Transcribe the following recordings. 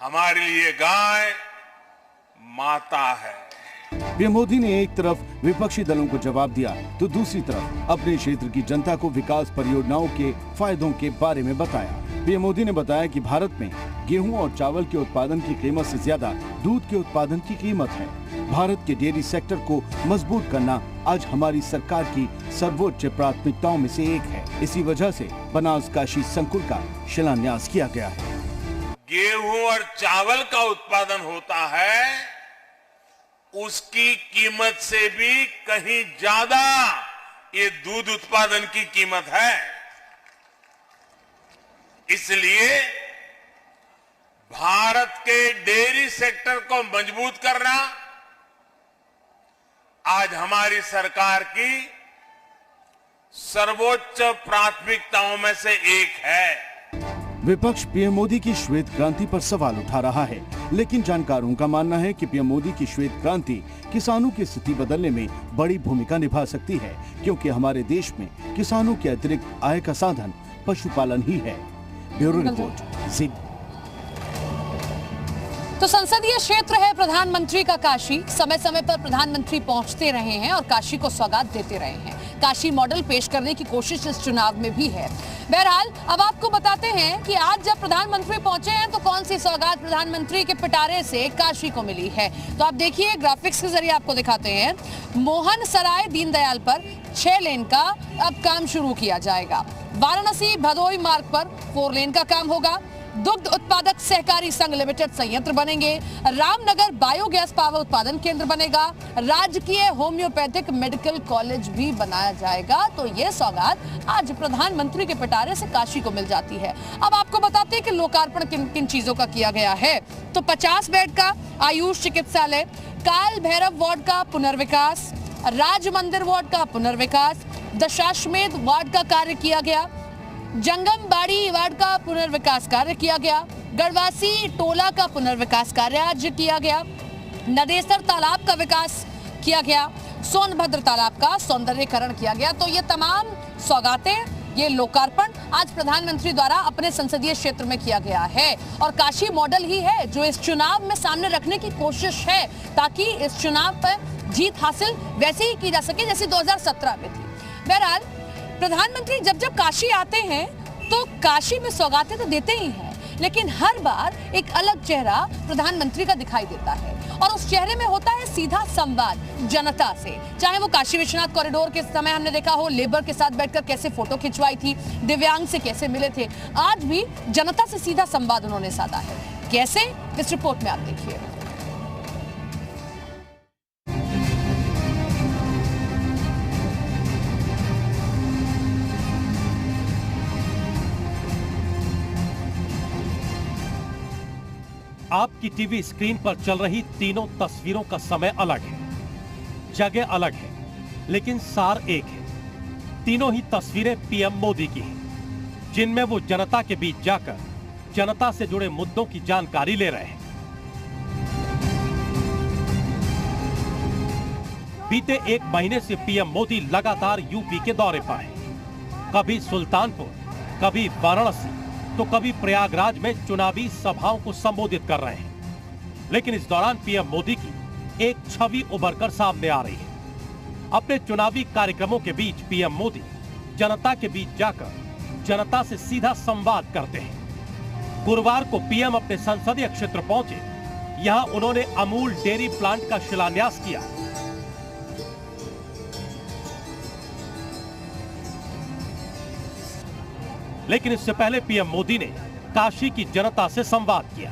हमारे लिए गाय माता है। पीएम मोदी ने एक तरफ विपक्षी दलों को जवाब दिया तो दूसरी तरफ अपने क्षेत्र की जनता को विकास परियोजनाओं के फायदों के बारे में बताया। पीएम मोदी ने बताया कि भारत में गेहूं और चावल के उत्पादन की कीमत से ज्यादा दूध के उत्पादन की कीमत है। भारत के डेयरी सेक्टर को मजबूत करना आज हमारी सरकार की सर्वोच्च प्राथमिकताओं में से एक है। इसी वजह से बनास काशी संकुल का शिलान्यास किया गया है। गेहूं और चावल का उत्पादन होता है, उसकी कीमत से भी कहीं ज्यादा ये दूध उत्पादन की कीमत है। इसलिए भारत के डेयरी सेक्टर को मजबूत करना आज हमारी सरकार की सर्वोच्च प्राथमिकताओं में से एक है। विपक्ष पीएम मोदी की श्वेत क्रांति पर सवाल उठा रहा है, लेकिन जानकारों का मानना है कि पीएम मोदी की श्वेत क्रांति किसानों की स्थिति बदलने में बड़ी भूमिका निभा सकती है, क्योंकि हमारे देश में किसानों के अतिरिक्त आय का साधन पशुपालन ही है। ब्यूरो रिपोर्ट ज़ी। तो संसदीय क्षेत्र है प्रधानमंत्री का काशी। समय समय पर प्रधानमंत्री पहुंचते रहे हैं और काशी को सौगात देते रहे हैं। काशी मॉडल पेश करने की कोशिश इस चुनाव में भी है। बहरहाल अब आपको बताते हैं कि आज जब प्रधानमंत्री पहुंचे हैं तो कौन सी सौगात प्रधानमंत्री के पिटारे से काशी को मिली है। तो आप देखिए, ग्राफिक्स के जरिए आपको दिखाते हैं। मोहन सराय दीनदयाल पर 6 लेन का अब काम शुरू किया जाएगा। वाराणसी भदोई मार्ग पर 4 लेन का काम होगा। दुग्ध उत्पादक सहकारी संघ लिमिटेड संयंत्र बनेंगे। रामनगर बायोगैस पावर उत्पादन केंद्र बनेगा। राजकीय होम्योपैथिक मेडिकल कॉलेज भी बनाया जाएगा। तो ये सौगात आज प्रधानमंत्री के पिटारे से काशी को मिल जाती है। अब आपको बताते हैं कि लोकार्पण किन किन चीजों का किया गया है। तो 50 बेड का आयुष चिकित्सालय, काल भैरव वार्ड का पुनर्विकास, राज मंदिर वार्ड का पुनर्विकास, दशाश्वमेध वार्ड का कार्य किया गया, जंगम बाड़ी वार्ड का पुनर्विकास कार्य किया गया, गढ़वासी टोला का पुनर्विकास कार्य आज किया गया, नदेसर तालाब का विकास किया गया, सोनभद्र तालाब का सौंदर्यीकरण किया गया। तो ये तमाम सौगातें, ये लोकार्पण आज प्रधानमंत्री द्वारा अपने संसदीय क्षेत्र में किया गया है और काशी मॉडल ही है जो इस चुनाव में सामने रखने की कोशिश है, ताकि इस चुनाव पर जीत हासिल वैसे ही की जा सके जैसे 2017 में थी। बहरहाल प्रधानमंत्री जब जब काशी आते हैं तो काशी में सौगातें तो देते ही हैं, लेकिन हर बार एक अलग चेहरा प्रधानमंत्री का दिखाई देता है और उस चेहरे में होता है सीधा संवाद जनता से। चाहे वो काशी विश्वनाथ कॉरिडोर के समय हमने देखा हो, लेबर के साथ बैठकर कैसे फोटो खिंचवाई थी, दिव्यांग से कैसे मिले थे, आज भी जनता से सीधा संवाद उन्होंने साधा है। कैसे, इस रिपोर्ट में आप देखिए। आपकी टीवी स्क्रीन पर चल रही तीनों तस्वीरों का समय अलग है, जगह अलग है, लेकिन सार एक है। तीनों ही तस्वीरें पीएम मोदी की हैं, जिनमें वो जनता के बीच जाकर जनता से जुड़े मुद्दों की जानकारी ले रहे हैं। बीते 1 महीने से पीएम मोदी लगातार यूपी के दौरे पर हैं। कभी सुल्तानपुर, कभी वाराणसी, तो कभी प्रयागराज में चुनावी सभाओं को संबोधित कर रहे हैं। लेकिन इस दौरान पीएम मोदी की एक छवि उभरकर सामने आ रही है। अपने चुनावी कार्यक्रमों के बीच पीएम मोदी जनता के बीच जाकर जनता से सीधा संवाद करते हैं। गुरुवार को पीएम अपने संसदीय क्षेत्र पहुंचे। यहां उन्होंने अमूल डेयरी प्लांट का शिलान्यास किया। लेकिन इससे पहले पीएम मोदी ने काशी की जनता से संवाद किया।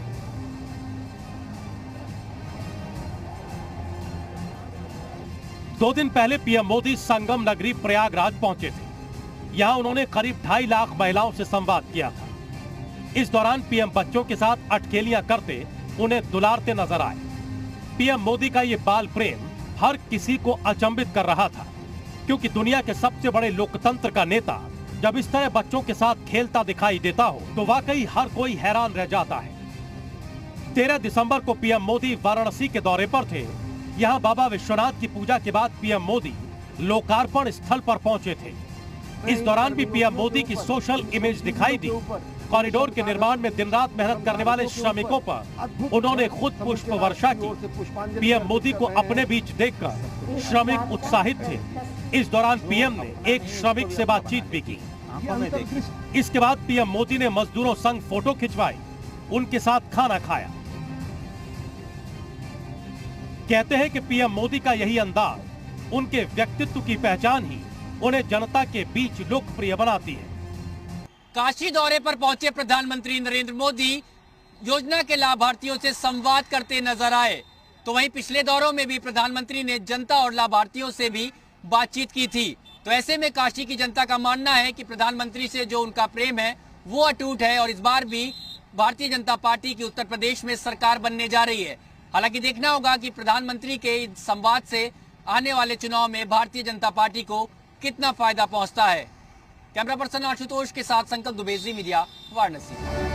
दो दिन पहले पीएम मोदी संगम नगरी प्रयागराज पहुंचे थे। यहां उन्होंने करीब 2.5 लाख महिलाओं से संवाद किया था। इस दौरान पीएम बच्चों के साथ अटखेलियां करते उन्हें दुलारते नजर आए। पीएम मोदी का ये बाल प्रेम हर किसी को अचंभित कर रहा था, क्योंकि दुनिया के सबसे बड़े लोकतंत्र का नेता जब इस तरह बच्चों के साथ खेलता दिखाई देता हो तो वाकई हर कोई हैरान रह जाता है। 13 दिसंबर को पीएम मोदी वाराणसी के दौरे पर थे। यहां बाबा विश्वनाथ की पूजा के बाद पीएम मोदी लोकार्पण स्थल पर पहुंचे थे। इस दौरान भी पीएम मोदी की सोशल इमेज दिखाई दी। कॉरिडोर के निर्माण में दिन रात मेहनत करने वाले श्रमिकों पर उन्होंने खुद पुष्प वर्षा की। पीएम मोदी को अपने बीच देखकर श्रमिक उत्साहित थे। इस दौरान पीएम ने एक श्रमिक से बातचीत भी की। इसके बाद पीएम मोदी ने मजदूरों संग फोटो खिंचवाई, उनके साथ खाना खाया। कहते हैं कि पीएम मोदी का यही अंदाज, उनके व्यक्तित्व की पहचान ही उन्हें जनता के बीच लोकप्रिय बनाती है। काशी दौरे पर पहुंचे प्रधानमंत्री नरेंद्र मोदी योजना के लाभार्थियों से संवाद करते नजर आए। तो वहीं पिछले दौरों में भी प्रधानमंत्री ने जनता और लाभार्थियों से भी बातचीत की थी। तो ऐसे में काशी की जनता का मानना है कि प्रधानमंत्री से जो उनका प्रेम है वो अटूट है और इस बार भी भारतीय जनता पार्टी की उत्तर प्रदेश में सरकार बनने जा रही है। हालांकि देखना होगा कि प्रधानमंत्री के संवाद से आने वाले चुनाव में भारतीय जनता पार्टी को कितना फायदा पहुंचता है। कैमरा पर्सन आशुतोष के साथ संकल्प दुबे, ज़ी मीडिया, वाराणसी।